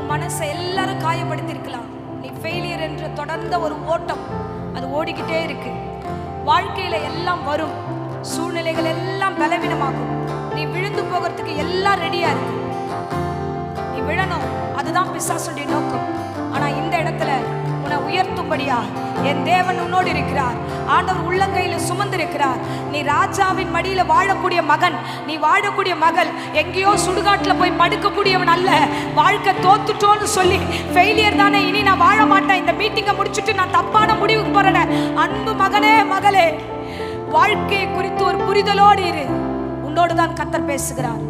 மனசை எல்லாரும் காயப்படுத்திருக்கலாம். நீ ஃபெயிலியர் என்று தொடர்ந்த ஒரு ஓட்டம் அது ஓடிக்கிட்டே இருக்கு. வாழ்க்கையில எல்லாம் வரும், சூழ்நிலைகள் எல்லாம் பலவீனமாகும். நீ விழுந்து போகிறதுக்கு எல்லாம் ரெடியா இருக்கு. நீ விழணும், அதுதான் பிசாசுடைய நோக்கம். ஆனா இந்த இடத்துல உன்னை உயர்த்தும்படியா என் தேவன் உன்னோடு இருக்கிறார். ஆண்டவர் உள்ளங்கையில சுமந்திருக்கிறார். நீ ராஜாவின் மடியில வாழக்கூடிய மகன், நீ வாழக்கூடிய மகள். எங்கேயோ சுடுகாட்டுல போய் படுக்கக்கூடியவன் அல்ல. வாழ்க்கை தோத்துட்டோன்னு சொல்லி ஃபெயிலியர் தானே, இனி நான் வாழ மாட்டேன், இந்த மீட்டிங்கை முடிச்சுட்டு நான் தப்பான முடிவுக்கு போறேன். அன்பு மகனே மகளே, வாழ்க்கையை குறித்து ஒரு புரிதலோடு இரு. உன்னோடு தான் கர்த்தர் பேசுகிறார்.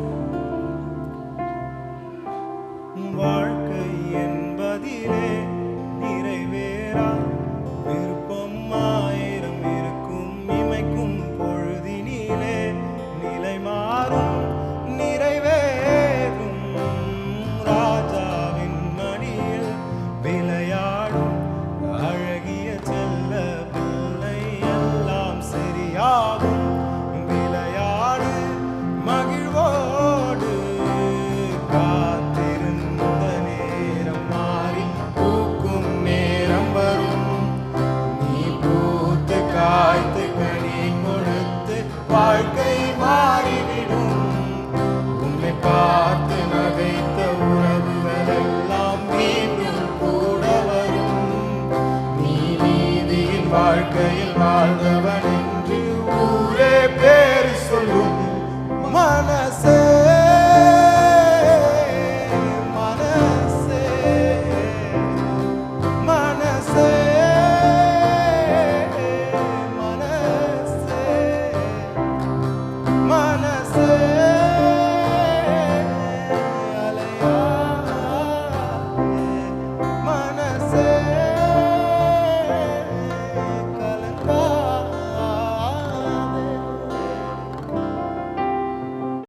வாழ்க்கை என்பதிலே நிறைவேறா விருப்பம் ஆயிரம் இருக்கும். இமைக்கும் பொழுதினிலே நிலை மாறும், நிறைவேறும். ராஜாவின் மடியில் விளையாடும் அழகிய செல்ல பிள்ளை எல்லாம் சரியாகும். விளையாடு மகிழ்வோடு, காத்திருந்த நேரம் மாறி பூக்கும் நேரம் வரும். நீ பூத்து காய்த்து கனி கொடுத்து வாழ்க்கை மாறிவிடும். உன்னை பார்த்து நகைத்த உறவுகள் எல்லாம் மீண்டும் கூட வரும். நீ நீதியின் வாழ்க்கையில் வாழ்ந்தவன் என்று ஊரே பேர் சொல்லும். மனசே